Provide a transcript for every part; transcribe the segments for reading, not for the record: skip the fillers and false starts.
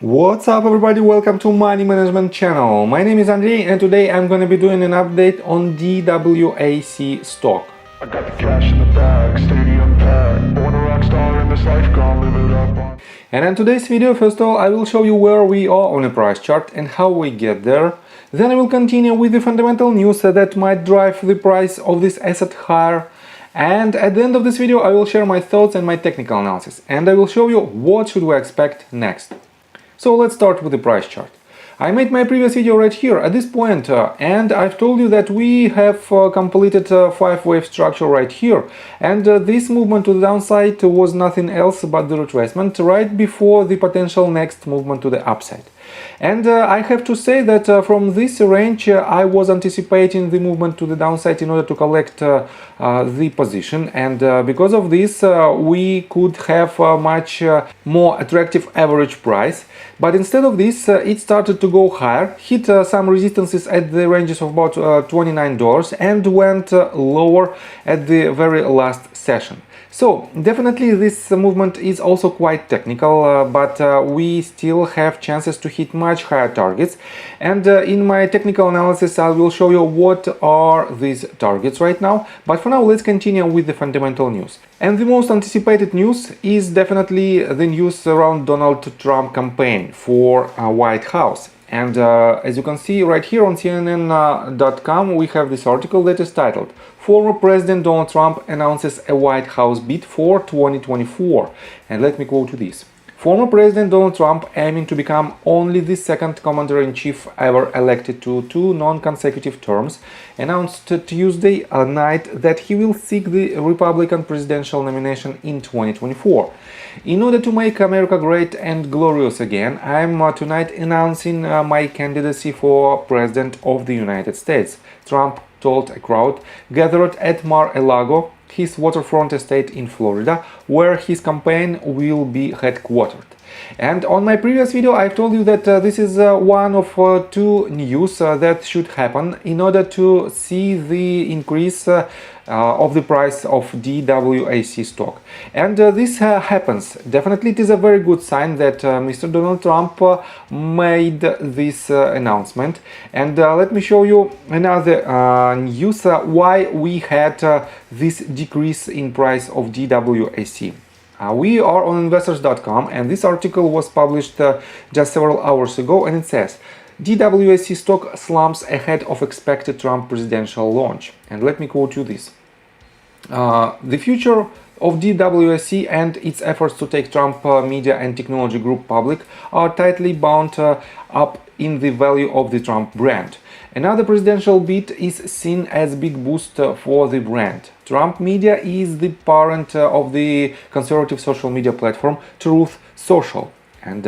What's up everybody, welcome to Money Management channel. My name is Andrei and today I'm going to be doing an update on DWAC stock. I got the cash in the bag, stadium packed, born a rock star in this life, gonna live it up on. And in today's video, first of all, I will show you where we are on a price chart and how we get there. Then I will continue with the fundamental news that might drive the price of this asset higher. And at the end of this video, I will share my thoughts and my technical analysis. And I will show you what should we expect next. So let's start with the price chart. I made my previous video right here at this point and I've told you that we have completed a 5-wave structure right here, and this movement to the downside was nothing else but the retracement right before the potential next movement to the upside. And I have to say that from this range I was anticipating the movement to the downside in order to collect the position, and because of this we could have a much more attractive average price. But instead of this it started to go higher, hit some resistances at the ranges of about $29 and went lower at the very last session. So definitely this movement is also quite technical, but we still have chances to hit much higher targets, and in my technical analysis I will show you what are these targets right now. But for now let's continue with the fundamental news. And the most anticipated news is definitely the news around Donald Trump campaign for White House. And as you can see right here on CNN.com, we have this article that is titled "Former President Donald Trump announces a White House bid for 2024." And let me quote you this. Former President Donald Trump, aiming to become only the second commander-in-chief ever elected to 2 non-consecutive terms, announced Tuesday night that he will seek the Republican presidential nomination in 2024. "In order to make America great and glorious again, I'm tonight announcing my candidacy for President of the United States," Trump told a crowd gathered at Mar-a-Lago, his waterfront estate in Florida, where his campaign will be headquartered. And on my previous video I've told you that this is one of 2 news that should happen in order to see the increase of the price of DWAC stock. And this happens. Definitely it is a very good sign that Mr. Donald Trump made this announcement. And let me show you another news why we had this decrease in price of DWAC. We are on investors.com and this article was published just several hours ago, and it says DWAC stock slumps ahead of expected Trump presidential launch. And let me quote you this. The future of DWAC and its efforts to take Trump Media and Technology Group public are tightly bound up in the value of the Trump brand. Another presidential bid is seen as a big boost for the brand. Trump Media is the parent of the conservative social media platform Truth Social. And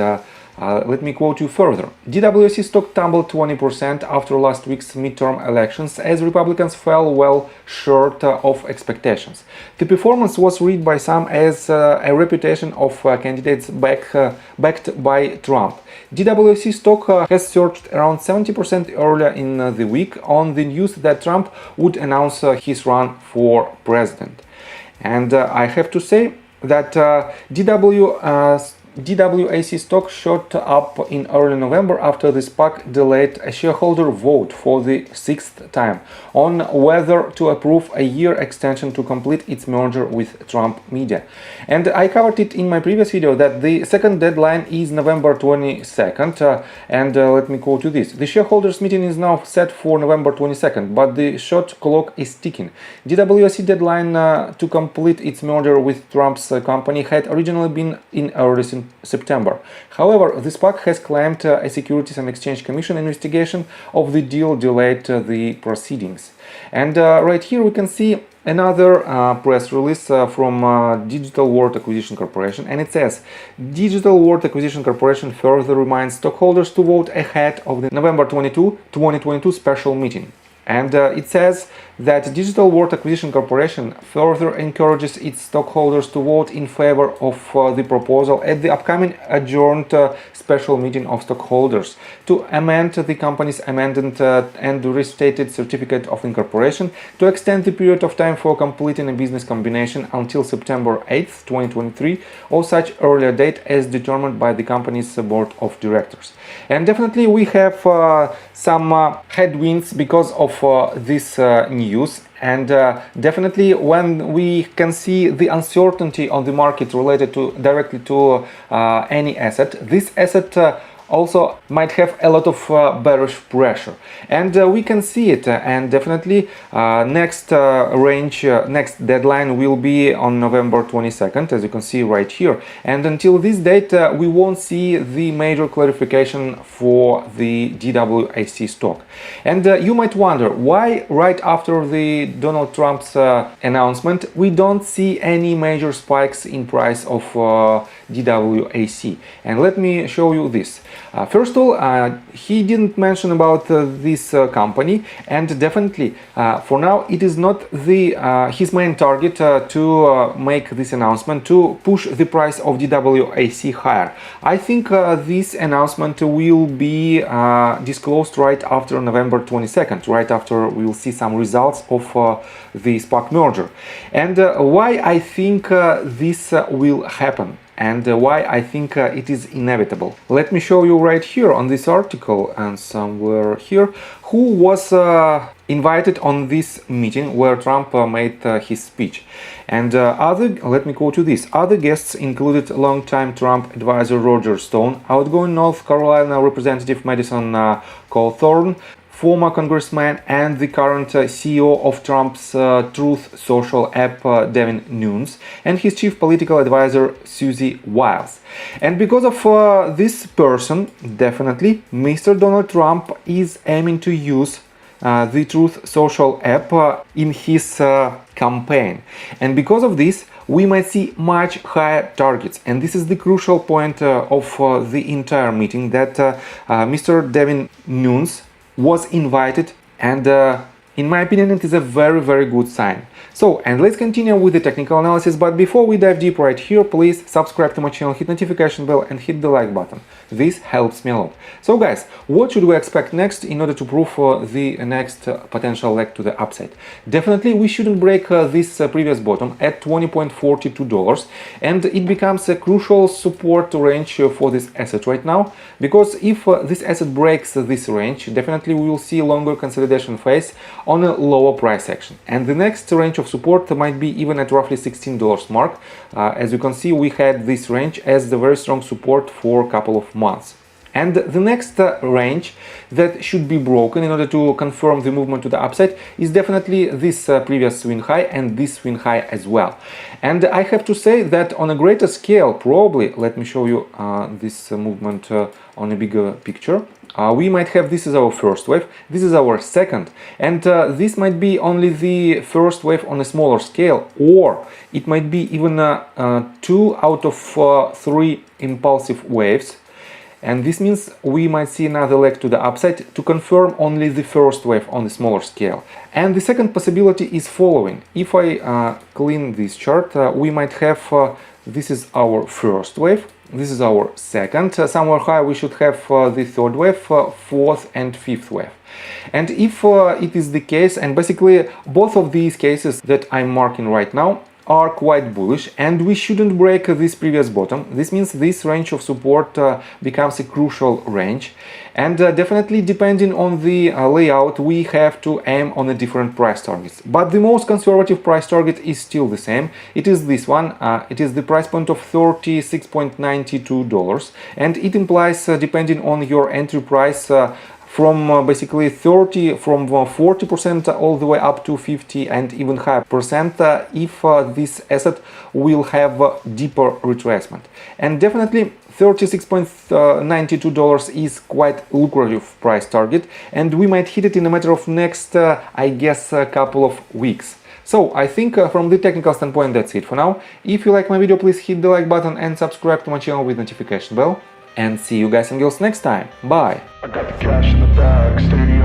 let me quote you further. DWAC stock tumbled 20% after last week's midterm elections as Republicans fell well short of expectations. The performance was read by some as a reputation of candidates backed by Trump. DWAC stock has surged around 70% earlier in the week on the news that Trump would announce his run for president. And I have to say that DWAC stock shot up in early November after the SPAC delayed a shareholder vote for the 6th time on whether to approve a year extension to complete its merger with Trump Media. And I covered it in my previous video that the second deadline is November 22nd, and let me quote you this. The shareholders meeting is now set for November 22nd, but the shot clock is ticking. DWAC deadline to complete its merger with Trump's company had originally been in early September. However, the SPAC has claimed a Securities and Exchange Commission investigation of the deal delayed the proceedings. And right here we can see another press release from Digital World Acquisition Corporation, and it says Digital World Acquisition Corporation further reminds stockholders to vote ahead of the November 22, 2022 special meeting. And it says that Digital World Acquisition Corporation further encourages its stockholders to vote in favor of the proposal at the upcoming adjourned special meeting of stockholders to amend the company's amended and restated certificate of incorporation to extend the period of time for completing a business combination until September 8, 2023, or such earlier date as determined by the company's board of directors. And definitely we have some headwinds because of this news, and definitely when we can see the uncertainty on the market related to directly to any asset, this asset also might have a lot of bearish pressure, and we can see it, and definitely next next deadline will be on November 22nd, as you can see right here, and until this date we won't see the major clarification for the DWAC stock. And you might wonder why right after the Donald Trump's announcement we don't see any major spikes in price of DWAC, and let me show you this. First of all, he didn't mention about this company, and definitely for now it is not the his main target to make this announcement to push the price of DWAC higher. I think this announcement will be disclosed right after November 22nd, right after we will see some results of the SPAC merger. And why I think this will happen, and why I think it is inevitable. Let me show you right here on this article and somewhere here who was invited on this meeting where Trump made his speech. And let me go to this. Other guests included longtime Trump advisor Roger Stone, outgoing North Carolina Representative Madison Cawthorn, former congressman and the current CEO of Trump's Truth Social app, Devin Nunes, and his chief political advisor, Susie Wiles. And because of this person, definitely, Mr. Donald Trump is aiming to use the Truth Social app in his campaign. And because of this, we might see much higher targets. And this is the crucial point of the entire meeting, that Mr. Devin Nunes was invited, and in my opinion it is a very good sign. So, and let's continue with the technical analysis, but before we dive deep right here, please subscribe to my channel, hit notification bell and hit the like button. This helps me a lot. So guys, what should we expect next in order to prove the next potential leg to the upside? Definitely we shouldn't break this previous bottom at $20.42, and it becomes a crucial support range for this asset right now, because if this asset breaks this range, definitely we will see longer consolidation phase on a lower price action, and the next range of support might be even at roughly $16 mark. As you can see, we had this range as the very strong support for a couple of months. And the next range that should be broken in order to confirm the movement to the upside is definitely this previous swing high and this swing high as well. And I have to say that on a greater scale, probably, let me show you this movement on a bigger picture. We might have this is our first wave, this is our second, and this might be only the first wave on a smaller scale, or it might be even 2 out of 3 impulsive waves. And this means we might see another leg to the upside to confirm only the first wave on the smaller scale. And the second possibility is following. If I clean this chart, we might have this is our first wave, this is our second, somewhere high we should have the third wave, fourth and fifth wave. And if it is the case, and basically both of these cases that I'm marking right now are quite bullish, and we shouldn't break this previous bottom. This means this range of support becomes a crucial range, and definitely depending on the layout we have to aim on a different price targets, but the most conservative price target is still the same. It is this one. It is the price point of $36.92, and it implies depending on your entry price from basically 40% all the way up to 50 and even higher percent if this asset will have deeper retracement. And definitely $36.92 is quite lucrative price target, and we might hit it in a matter of next I guess a couple of weeks. So I think from the technical standpoint that's it for now. If you like my video, please hit the like button and subscribe to my channel with notification bell. And see you guys and girls next time. Bye! I got the cash in the bag, stadium